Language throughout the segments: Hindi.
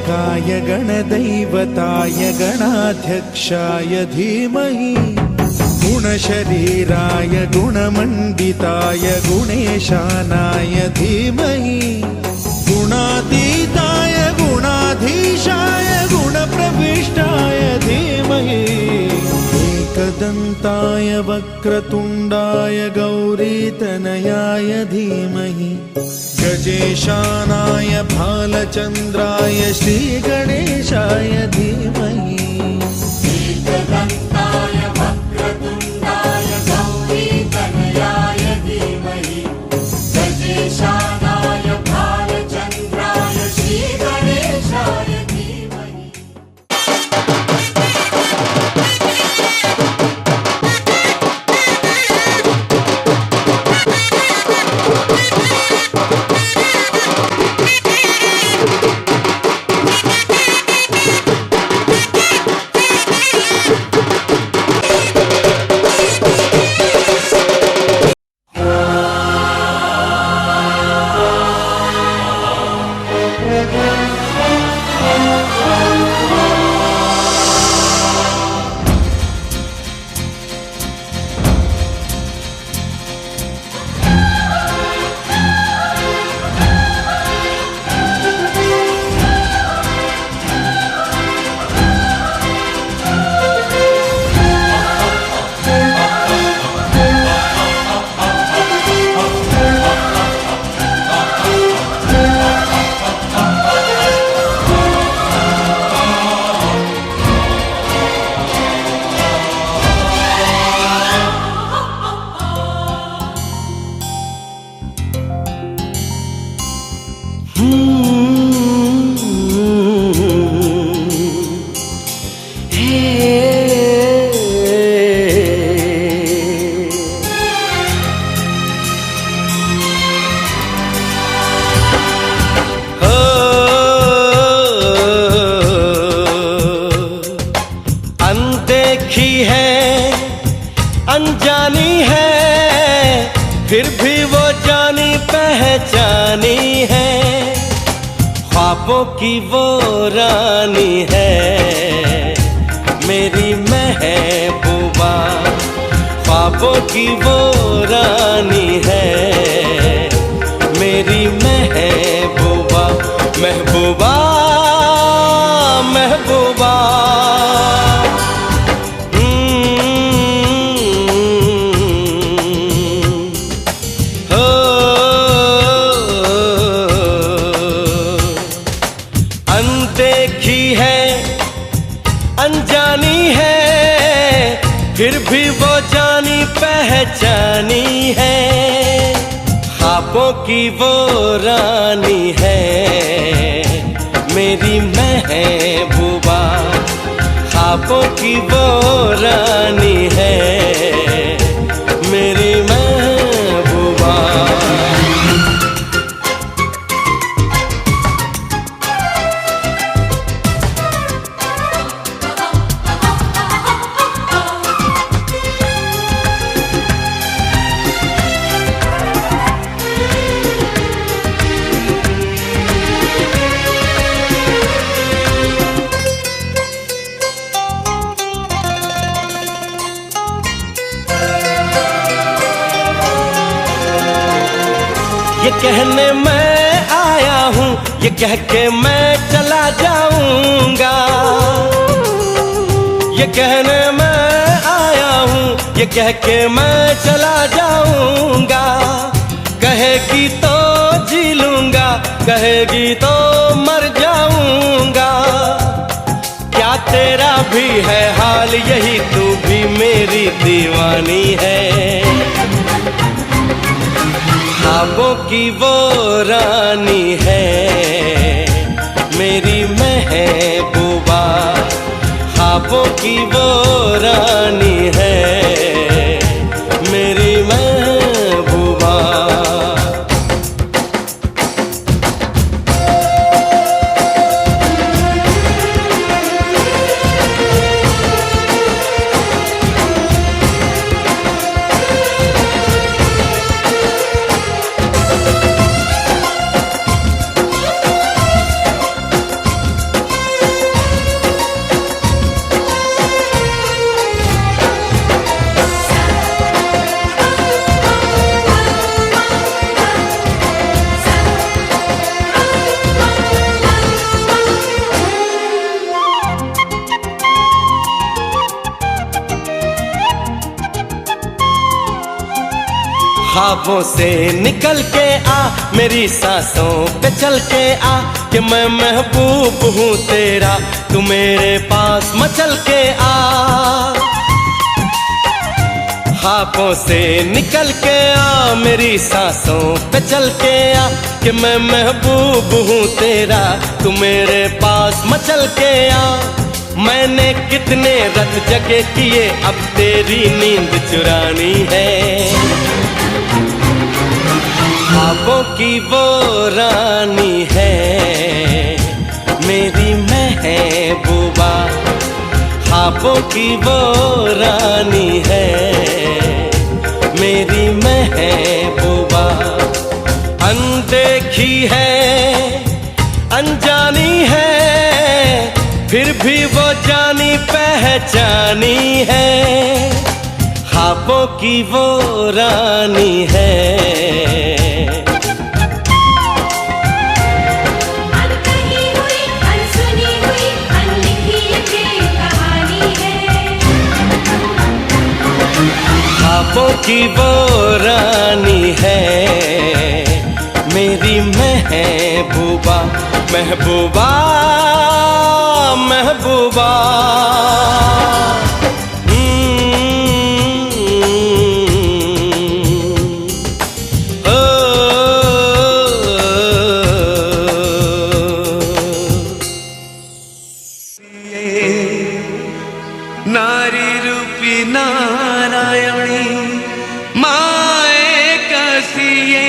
गणनायकाय गणदैवताय गणाध्यक्षाय धीमहि गुणशरीराय गुणमण्डिताय गुणेशानाय धीमहि गुणातीताय गुणाधीशाय गुणप्रविष्टाय धीमहि एकदन्ताय वक्रतुण्डाय गौरीतनयाय धीमहि गजेशानाय भालचन्द्राय श्रीगणेशाय धीमहि एकदन्ताय वक्रतुण्डाय गौरीतनयाय धीमहि गजेशानाय भालचन्द्राय श्रीगणेशाय धीमहि। अनदेखी है अनजानी है फिर भी वो जानी पहचानी है ख्वाबों की वो रानी है मेरी महबूबा ख्वाबों की वो रानी है मेरी महबूबा महबूबा महबूबा अनदेखी है अनजानी है फिर भी वो जानी पहचानी है ख्वाबों की वो रानी है मेरी महबूबा ख्वाबों की वो रानी है मेरी महबूबा। ये कहने मैं आया हूँ ये कह के मैं चला जाऊंगा ये कहने मैं आया हूँ ये कह के मैं चला जाऊंगा कहेगी तो जी लूंगा कहेगी तो मर जाऊंगा क्या तेरा भी है हाल यही तू भी मेरी दीवानी है ख्वाबों की वो रानी है मेरी महबूबा ख्वाबों की वो रानी है मेरी महबूबा। ख्वाबों से निकल के आ, मेरी सांसों पे चल के आ, कि मैं महबूब हूँ तेरा, तू मेरे पास मचल के आ। ख्वाबों से निकल के आ, मेरी सांसों पे चल के आ, कि मैं महबूब हूँ तेरा, तू मेरे पास मचल के आ। मैंने कितने रत जगे किए, अब तेरी नींद चुरानी है। ख्वाबों की वो रानी है मेरी महबूबा, ख्वाबों की वो रानी है मेरी महबूबा। अनदेखी है अनजानी है, फिर भी वो जानी पहचानी है, ख्वाबों की वो रानी है। अनकही हुई, अनसुनी हुई, अनलिखी ये कहानी है। ख्वाबों की वो रानी है मेरी महबूबा, महबूबा महबूबा। नारी रूपी नारायणी माए कसिए,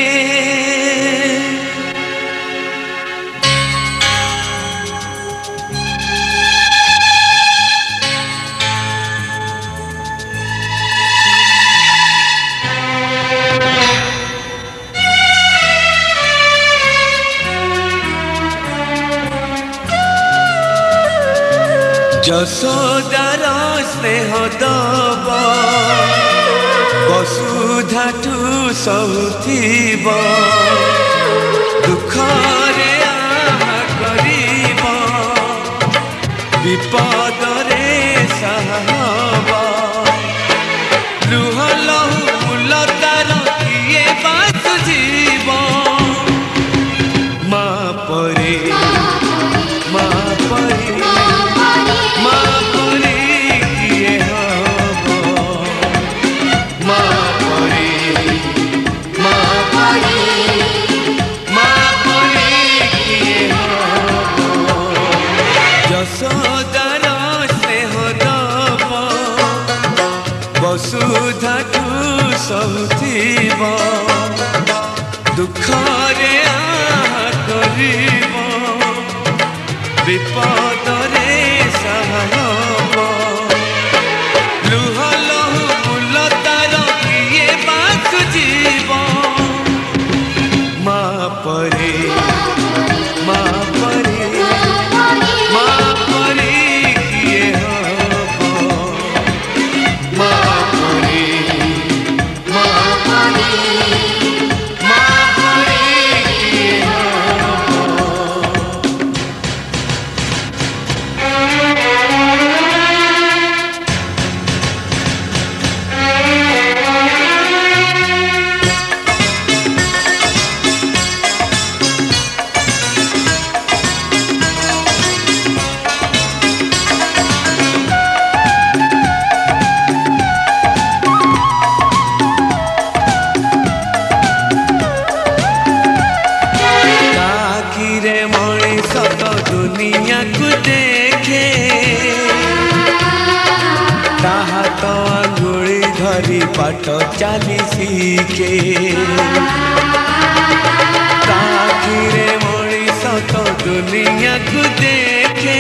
যশোদার স্নেহ দব বসুধাঠু সহুথিব, দুঃখরে আহা করিব বিপদরে সাহব। লুহ লহু মূলতার কিয়ে বাসুজিব, মা পরে মা পরে মা পরে কিয়ে হব, মা পরে মা পরে মা পরে কিয়ে হব। যশোদার স্নেহ দব বসুধাঠু সহুথিব, দুঃখরে আহা করিব বিপদরে সাহব। লুহ লহু মূলতার কিয়ে বাসুজিব, মা পরে মা পরে মা পরে কিয়ে হব, মা পরে মা পরে মা পরে কিয়ে হব। ताकिरे मଣିଷ ତ ଦୁନିଆକୁ ଦେଖେ, ତାହା ତ ଆଙ୍ଗୁଳି ଧରି ବାଟ ଚାଲି ଶିଖେ। ତାକିରେ ମଣିଷ ତ ଦୁନିଆକୁ ଦେଖେ,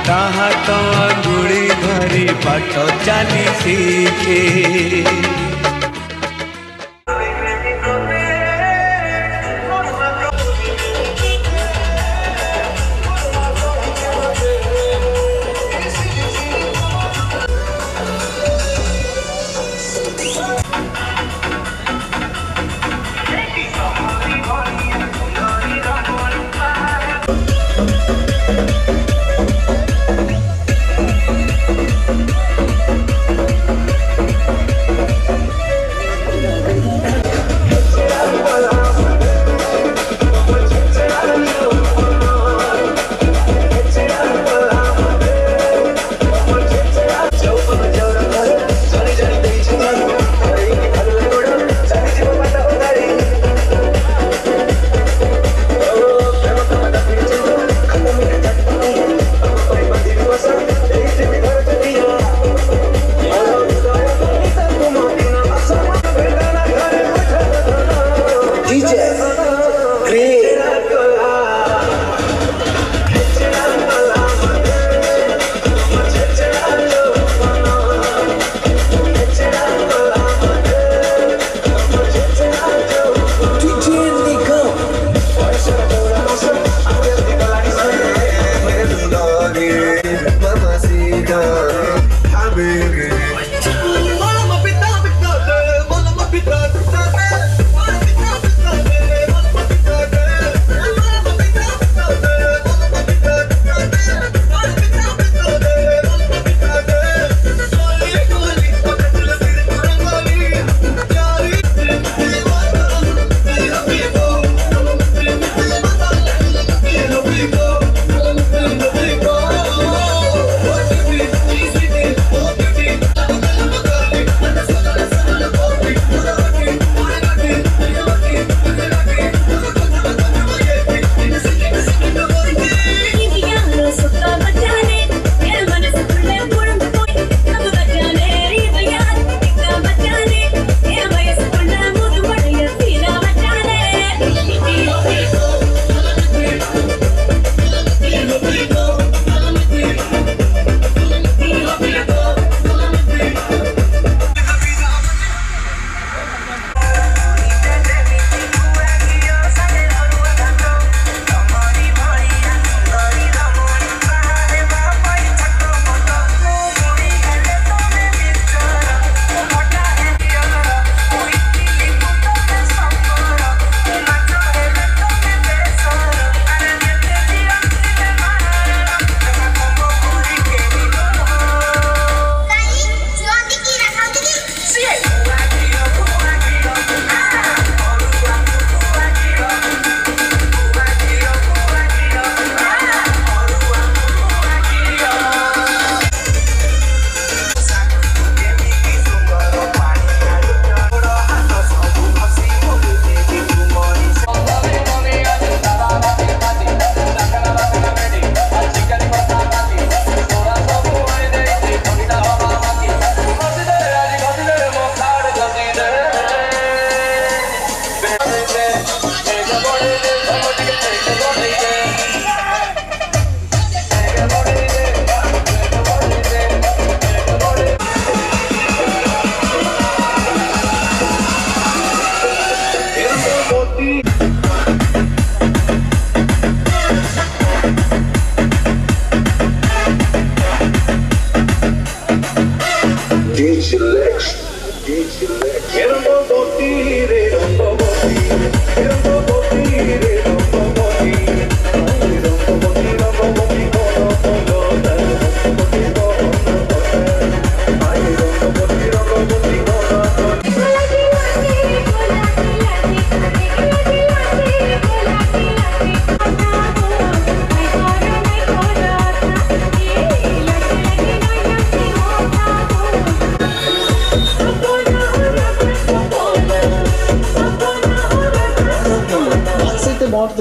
ତାହା ତ ଆଙ୍ଗୁଳି ଧରି ବାଟ ଚାଲି ଶିଖେ।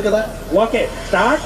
వస్తుంది కదా. Okay start.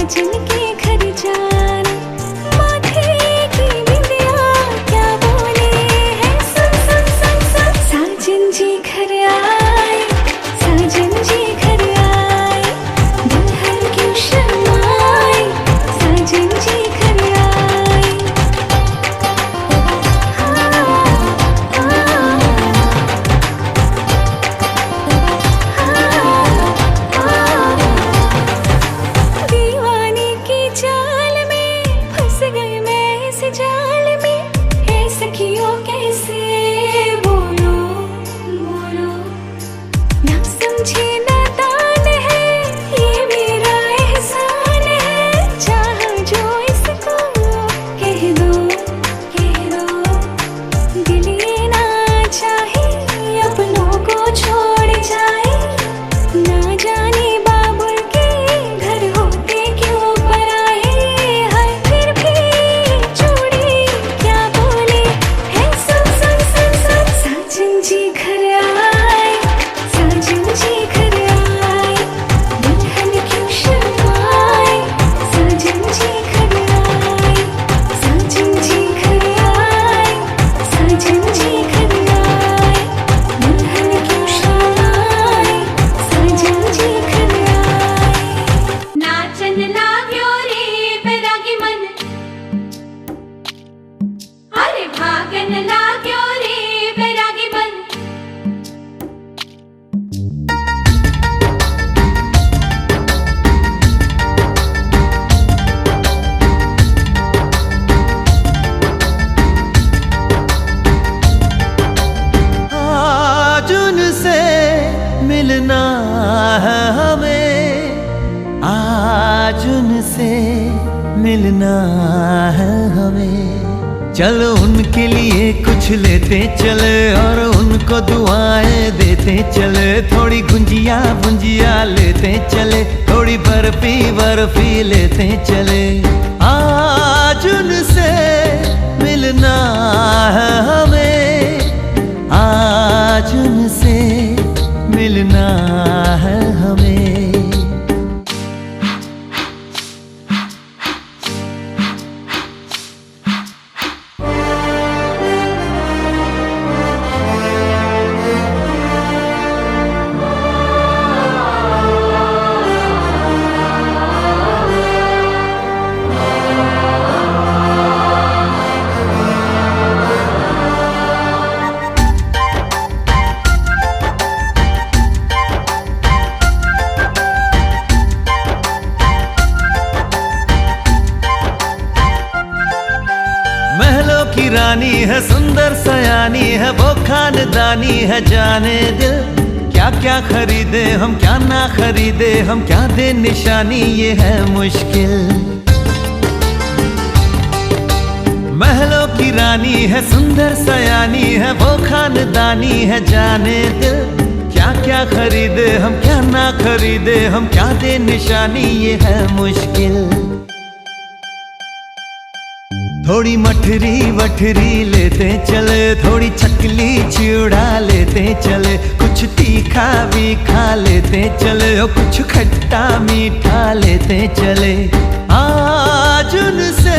साजन के घर जाना, माथे की बिंदिया क्या बोले है, सुन सुन सुन सुन। साजन जी घर आए, साजन जी घर आए, दुल्हन क्यों शर्माए, साजन जी घर आए। दीवाने की चाल में फंस गई मैं इस जाल में, है सखियों कैसे बोलो बोलो, ना समझे नादान है ये मेरा एहसान है, चाह जो इसको कह दो कह दो, दिल ये ना चाहे अपनों को छोड़ जाए, ना जाने बाबुल के घर होते क्यों पराए, हाय फिर भी चूड़ी क्या बोले है, सुन सुन सुन सुन। साजन जी घर आए, साजन जी घर आए, दुल्हन क्यों शर्माए, साजन जी घर आए, साजन जी घर आए, साजन जी घर आए, दुल्हन क्यों शर्माए, साजन जी घर आए। नाचन लाग्यो रे बैरागी मन, अरे भागन लाग्यो रे बैरागी मन। आज उनसे मिलना है हमें, आज उनसे मिलना है हमें। चलो उनके लिए कुछ लेते चले और उनको दुआएं देते चले, थोड़ी गुंजिया बुंजिया लेते चले, थोड़ी बर्फी बर्फी लेते चले। आज उनसे मिलना है हमें, आज उनसे मिलना है हमें। महलों की रानी है, सुंदर सयानी है, वो खानदानी है, जाने दिल क्या क्या खरीदे हम, क्या ना खरीदे हम, क्या दे निशानी ये है मुश्किल। महलों की रानी है, सुंदर सयानी है, वो खानदानी है, जाने दिल क्या क्या खरीदे हम, क्या ना खरीदे हम, क्या दे निशानी ये है मुश्किल। थोड़ी मठरी वठरी लेते चले, थोड़ी चकली चिड़ा लेते चले, कुछ तीखा भी खा लेते चले, और कुछ खट्टा मीठा लेते चले। आज उनसे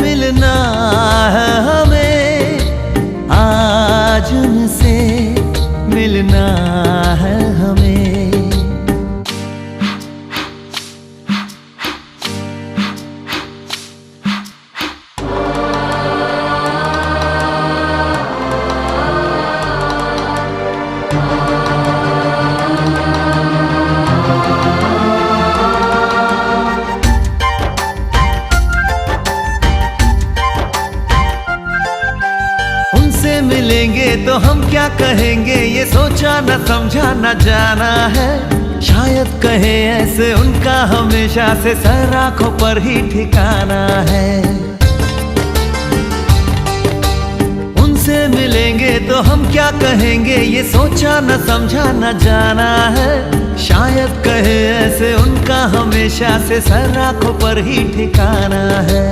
मिलना है हमें, आज उनसे मिलना है हमें। उनसे मिलेंगे तो हम क्या कहेंगे, ये सोचा न समझा न जाना है, शायद कहे ऐसे उनका हमेशा से सर आंखों पर ही ठिकाना है। उनसे मिलेंगे तो हम क्या कहेंगे, ये सोचा न समझा न जाना है, शायद कहे ऐसे उनका हमेशा से सर आंखों पर ही ठिकाना है।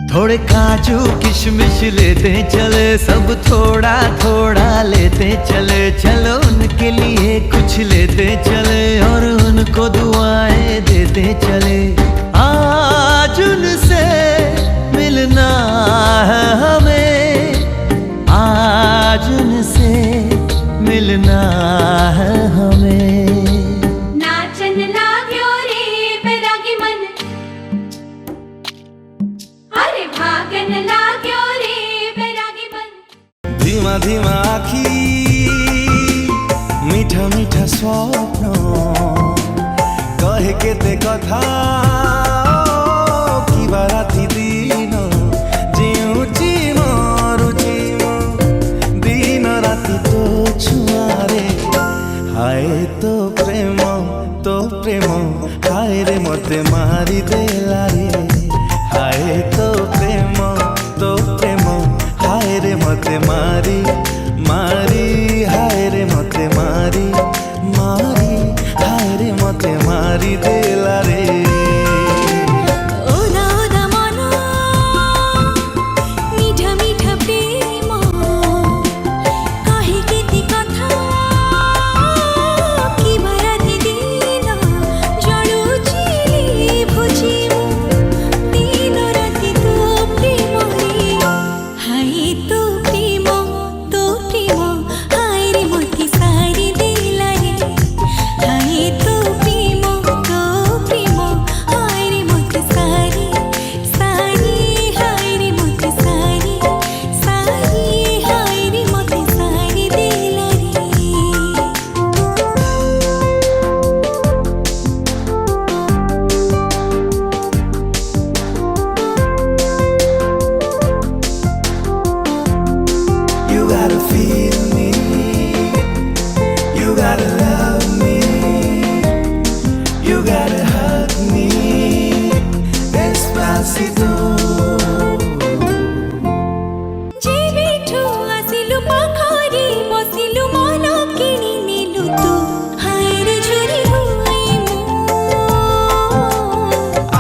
थोड़े काजू किशमिश लेते चले, सब थोड़ा थोड़ा लेते चले, चलो उनके लिए कुछ लेते चले और उनको को दुआएं देते चले। आज उनसे मिलना है हमें, आज उनसे मिलना है हमें। नाचन लाग्यो रे बैरागी मन, अरे भागन लाग्यो रे बैरागी मन। धीमा धीमा आखी मीठा मीठा स्वप्न कहे केते कथा किबा राति दिन जिउची मरुची दिन राति तो छुआरे। हाय तो प्रेम हाय रे मते मारी देला रे। हाय तो प्रेम हाय रे मते मारी मारी। हाय रे मते मारी मारी। हाय रे मते मारी देला रे। ओदा ओदा मन मीठा मीठा प्रेम कहे केते कथा किबा राति दिन जळुची भुजी दिन राति तो प्रेम रे। हाय तो प्रेम हाय रे मते सारी देला रे। हाय तो प्रेम हाय रे मते सारी सारी। हाय रे मते सारी सारी। हाय रे मते सारी देला रे। You gotta feel me, you gotta love me, you gotta hug me, despacito. जे बेठो आसिलु पाखरी बसिलु मन किनी नेलु तू। हाय रे झुरी हुई मु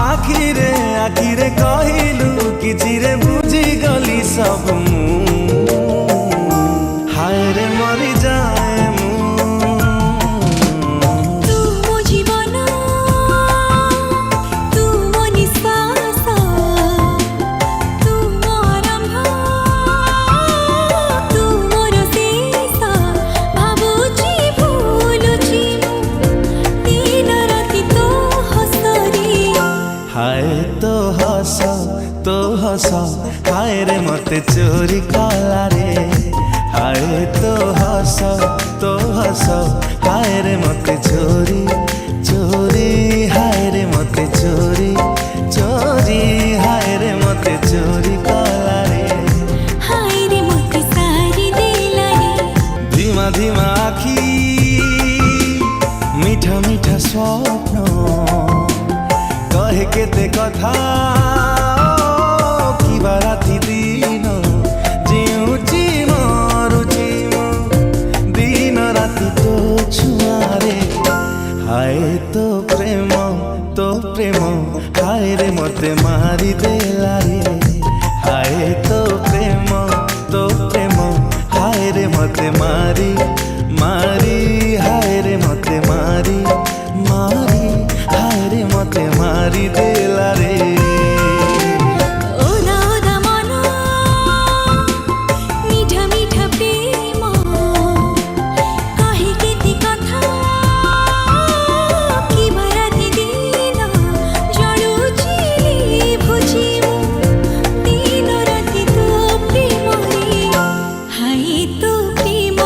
आखिरे कहिलु कि चिरे बुझी गली सब मु। हाय रे मरी जाए मु। तू मो जीवन तू मो निश्वास तू मो आरंभ तू मोर शेष भाबुची भूलुची दिन राति तो हसरी। हाय तो हस हाय रे मते चोरी कला रे। हाय तो हस हाय रे मते चोरी हाय रे मते चोरी हाय रे मते चोरी कला रे। हाय रे मते सारी देला रे। धीमा धीमा आखी मीठा मीठा स्वप्न कहे केते कथा किबा राति दिन जिउची मरुची दिन राति तो छुआरे। हाय तो प्रेम हाय रे मते मारी देला रे। हाय तो प्रेम हाय रे मते मारी मारी। हाय रे मते मारी मारी। हाय रे मते मारी देला रे। ओदा ओदा मन मीठा मीठा प्रेम कहे केते कथा किबा राति दिन जळुची भुजी दिन राति तो प्रेम रे। हाय तो प्रेम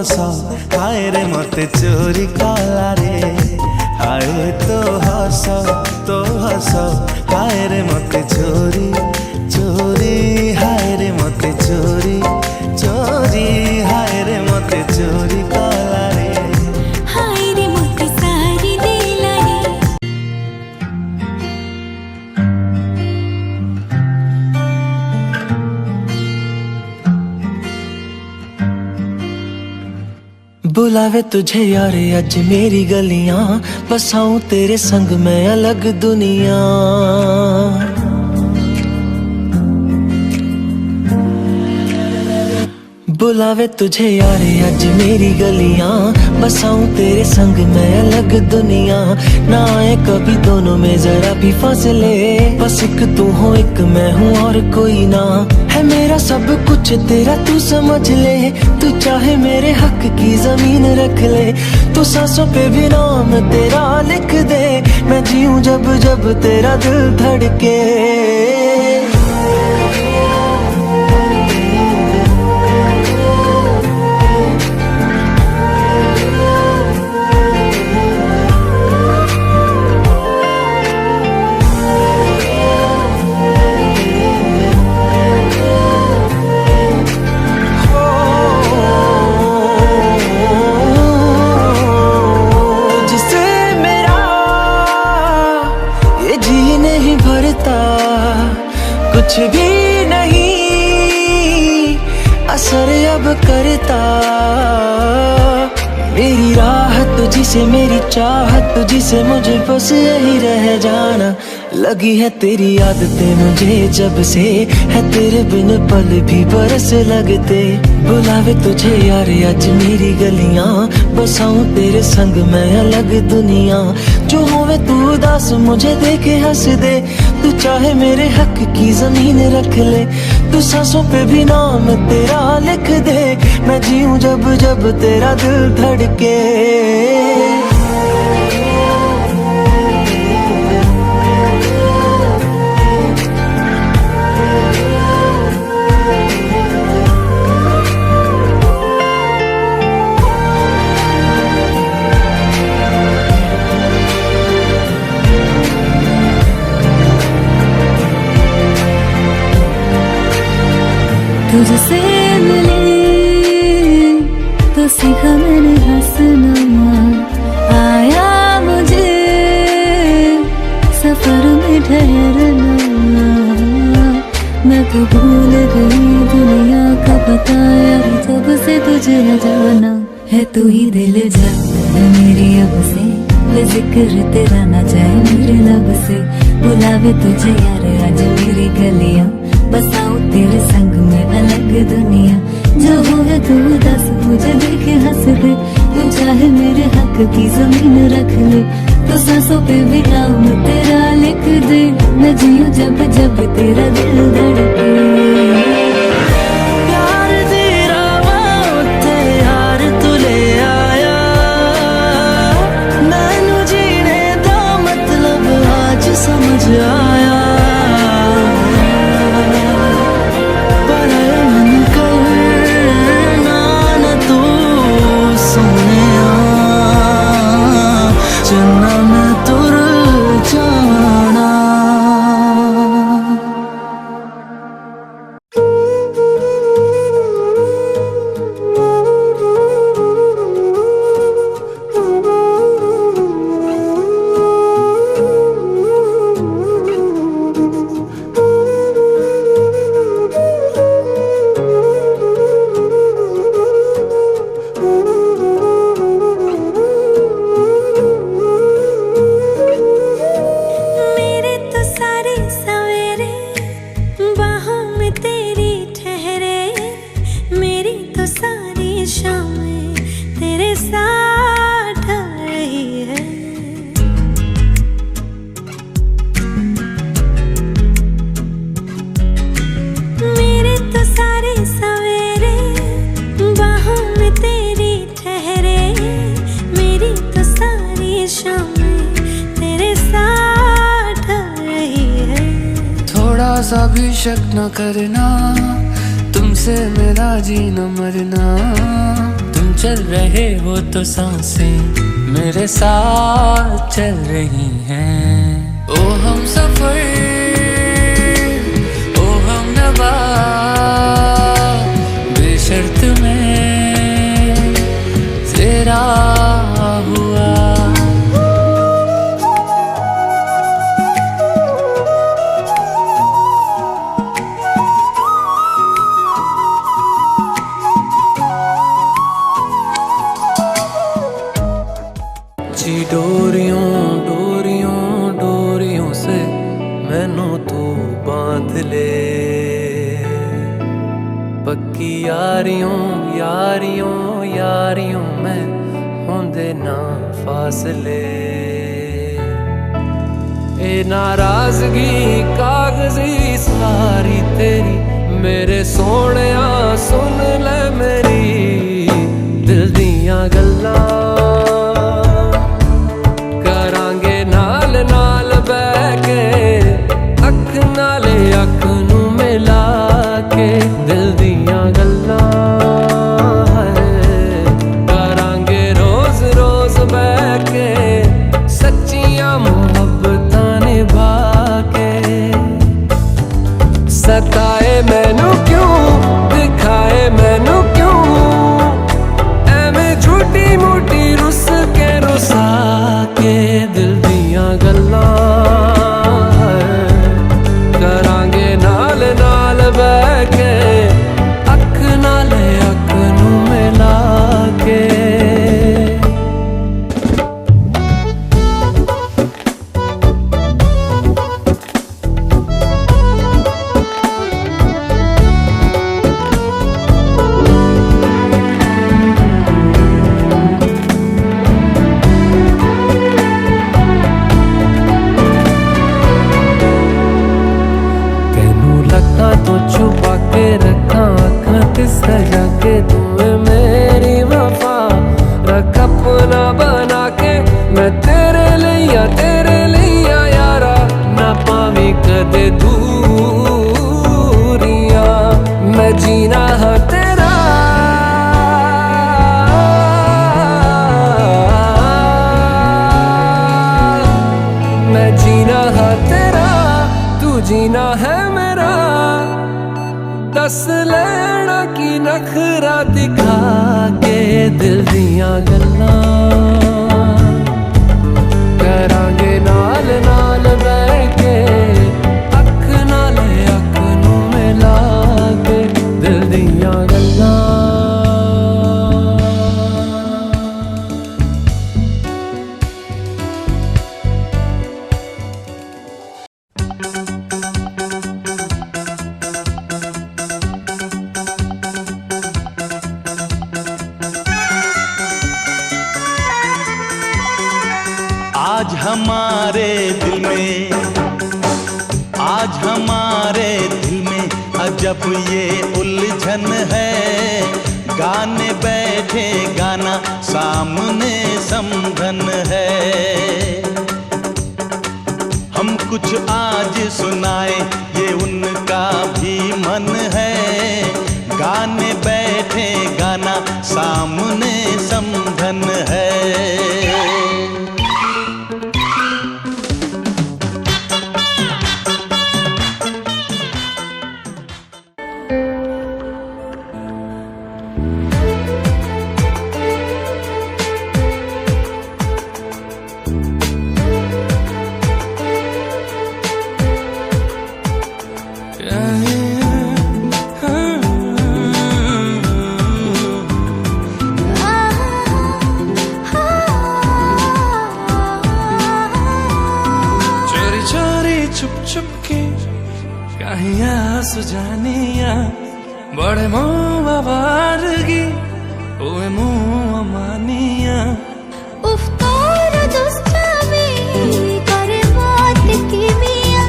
हस हाय रे मते चोरी कला रे हाय तो हस हाय रे मते चोरी चोरी हाय रे मते चोरी चोरी हाय रे मते चोरी कला रे हाय रे मते सारी देला रे बुलावे तुझे यार आज मेरी गलियां बसाऊं तेरे संग मैं अलग दुनिया बुलावे तुझे यार आज मेरी गलियां बसाऊं तेरे संग मैं अलग दुनिया ना आए कभी दोनों में जरा भी फासले बस एक तू हो एक मैं हूँ और कोई ना है मेरा सब कुछ तेरा तू समझ ले तू चाहे मेरे हक की जमीन रख ले तू सांसों पे भी नाम तेरा लिख दे मैं जीऊं जब जब तेरा दिल धड़के कुछ भी नहीं असर अब करता मेरी राहत तुझसे मेरी चाहत तुझसे मुझे बस यही रह जाना लगी है तेरी आदतें मुझे जब से है तेरे बिन पल भी बरस लगते बुलावे तुझे यार आज मेरी गलियां बसाऊं तेरे संग मैं अलग दुनिया जो होवे तू उदास मुझे देखे हंस दे तू चाहे मेरे हक की जमीन रख ले तू सांसों पे भी नाम तेरा लिख दे मैं जीऊं जब जब तेरा दिल धड़के तुझसे मिली तो सीखा मैंने हंसना आया मुझे सफर में ठहरना मैं तो भूल गई दुनिया का बताया जब से तुझे न जाना है तू ही दिल जाता है मेरी अब से वे जिक्र तेरा ना जाए मेरे लब से बुलावे तुझे यार आज मेरी गलियां बसाऊं तेरे संग में अलग दुनिया जो होवे तू दस मुझे देखे हंस दे तू चाहे मेरे हक की जमीन रख ले तो सांसों पे भी नाम तेरा लिख दे मैं जीऊं जब जब तेरा दिल धड़के प्यार तेरा वास्ते यार तू ले आया मैनू जीने दा मतलब आज समझ आया सा भी शक न करना तुमसे मेरा जीना मरना तुम चल रहे हो तो सांसें मेरे साथ चल रही हैं। ओ हम सफर, ओ हम नवा, बेशर्त में तेरा हुआ। जी डोरियों डोरियों डोरियों से मैनू तू बांध ले, पक्की यारियों यारियों यारियों में होंदे ना फासले। ए नाराजगी कागजी सारी तेरी, मेरे सोहणिया सुन ले मेरी दिल दियां गल्लां। अख नू मिला के दिल दियां गल्लां करांगे रोज रोज बह के, सच्चियां मुहब्बतां निभा के। सताए मैनू क्यों, दिखाए मैनू क्यों, एवें झूठी मूठी रुस के रुसा के दिल दियां गल्लां बह के, अख नाले अख नू मिला के। तो छुपा के रखा आँखां ते सजा के, तुम्हें मेरी वफा रख अपना बना के। मैं तेरे लिया यारा, ना पावी कदे दूरियां। मैं जीना है तेरा, मैं जीना है तेरा, तू जीना है मेरा। दस लेना की नखरा दिखा के दिल दियां गल्लां करांगे नाल नाल बह के, अख नाल अख नू मिला के दिल दियां गल्लां। आज हमारे दिल में, आज हमारे दिल में अजब ये उलझन है। गाने बैठे गाना सामने समधन है। हम कुछ आज सुनाए ये उनका भी मन है। गाने बैठे गाना सामने समधन है। सुजानिया बड़े मुँह वारगी ओए मुँह मानिया। उफ्तार दुष्टामी करे बात की मिया,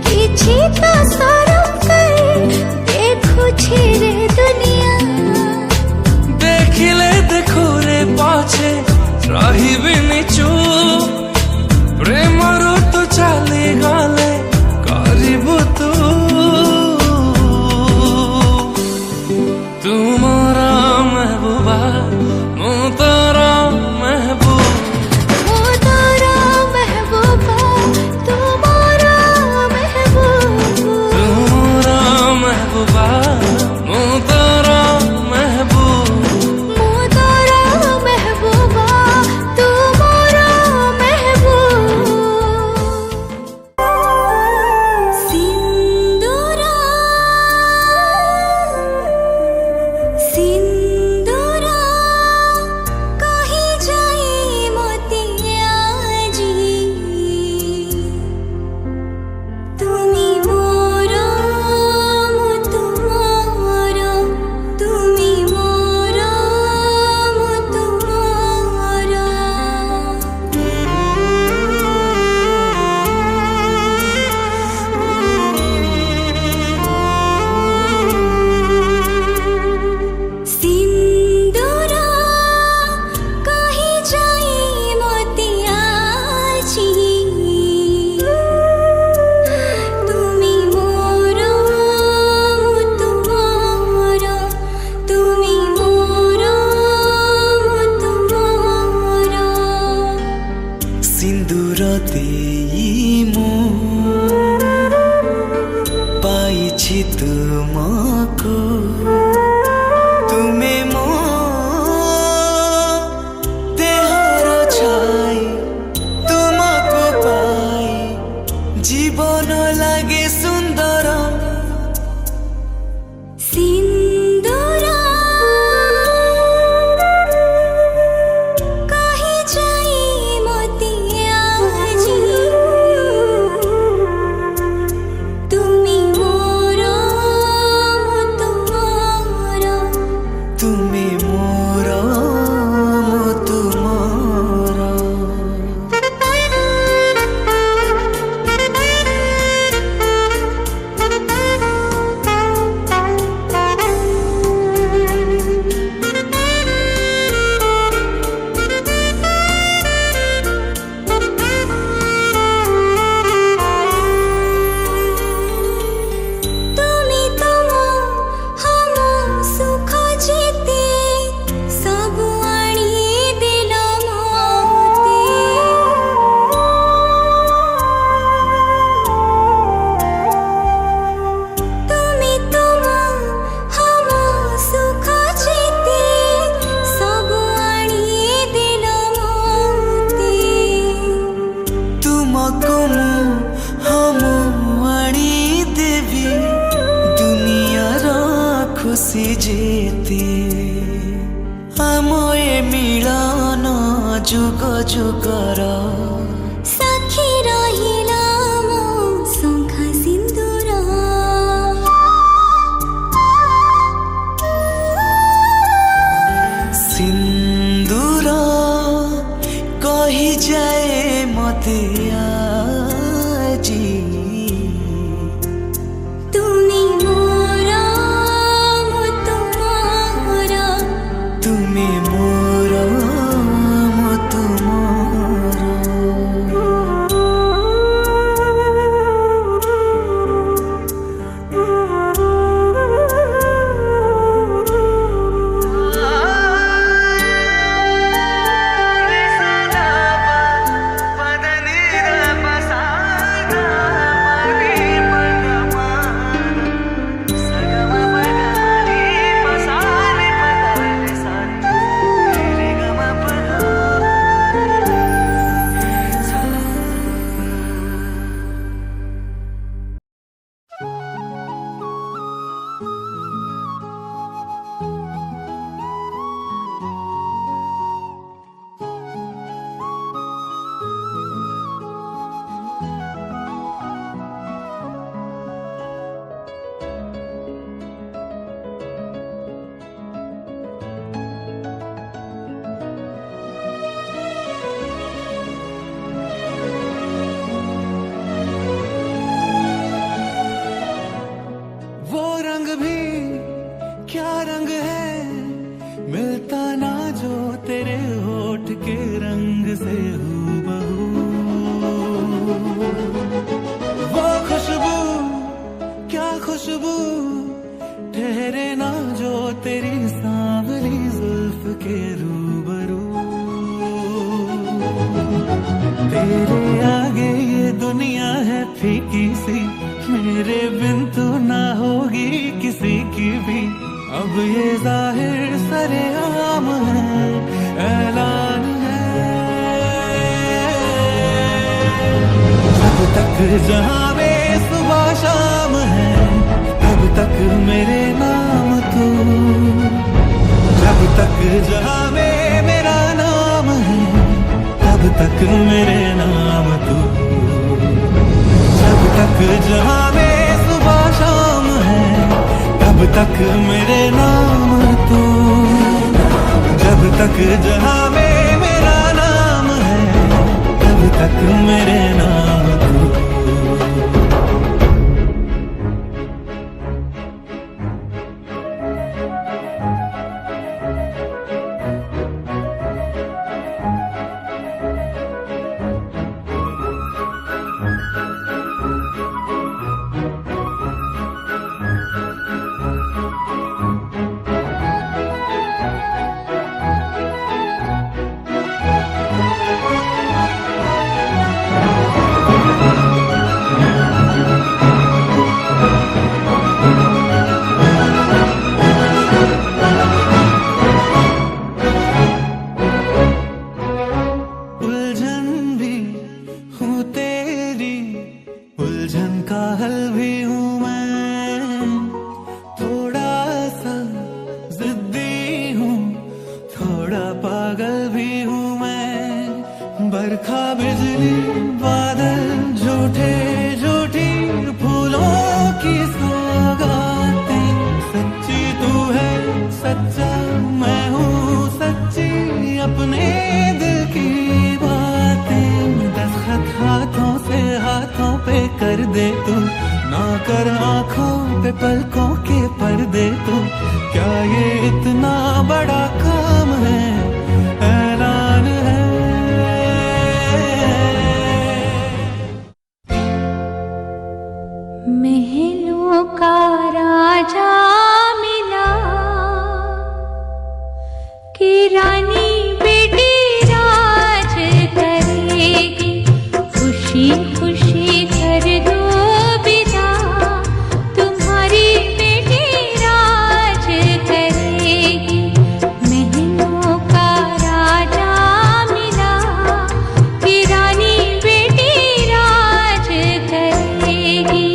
की चीता सरम कर देखो छेरे दुनिया। देखिले देखो रे पाछे रही बिनी चुप, प्रेम रो तो चाली गाले करीबू तू। तुम्हारा महबूबा জীবন লাগে সুন্দর সিন্দুরা কাহে যাই মতে আজি তুমি মোর তোমার তুমি মোর তুমর তুমি তোমা হম সুখ যেতে সবু আনি দিল মতে তুমি তোমা হম সুখ যেতে সবু আনি দিল মতে तुमको हम आनी देवी दुनियार खुशी जेते आम ए मिलन जुग जुगर সাক্ষী রহিলাম শঙ্খা সিন্দুরা सिंदूर कही जाए मते आजी তুমি মোর তোমার তুমি মোর তুমর वो रंग भी क्या रंग है मिलता ना जो तेरे होठ के रंग से हूबहू वो खुशबू क्या खुशबू ठहरे ना जो तेरी सांवली जुल्फ के रूबरू तेरे आगे ये दुनिया है फीकी सी मेरे बिन तू ना होगी किसी की भी अब ये जाहिर सरेआम है ऐलान है जब तक जहां में सुबह शाम है तब तक मेरे नाम तू जब तक जहां में मेरा नाम है तब तक मेरे नाम तू जब तक जहां में सुबह शाम है तब तक मेरे नाम तू जब तक जहां में मेरा नाम है तब तक मेरे नाम तू उलझन का हल भी हूँ मैं, थोड़ा सा जिद्दी हूँ, थोड़ा पागल भी हूँ मैं। बरखा बिजली बादल झूठे झूठी फूलों की सौगातें, सच्ची तू है सच्चा मैं हूँ सच्ची, अपने दिल की बातें। दस्तखत हाथों से हाथों पे कर दे तू, ना कर आंखों पे पलकों के पर्दे तू। क्या ये इतना बड़ा काम है, ऐलान है। महलों का राजा मिला कि रानी बेटी राज करेगी, खुशी खुशी कर दो विदा, तुम्हारी बेटी राज करेगी। महलों का राजा मिला कि रानी बेटी राज करेगी।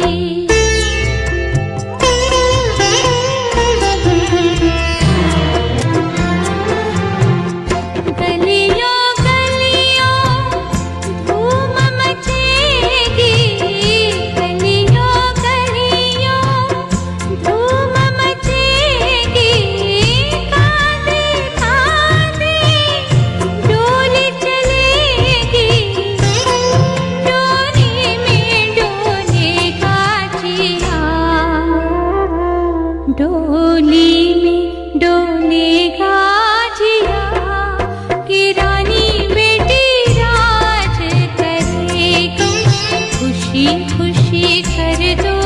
गलियों गलियों धूम मचेगी, गलियों गलियों धूम मचेगी। कांधे कांधे डोली चलेगी, डोली में डोलेगा जिया, डोली में डोलेगा जिया कि रानी बेटी राज करेगी, खुशी खुशी कर दो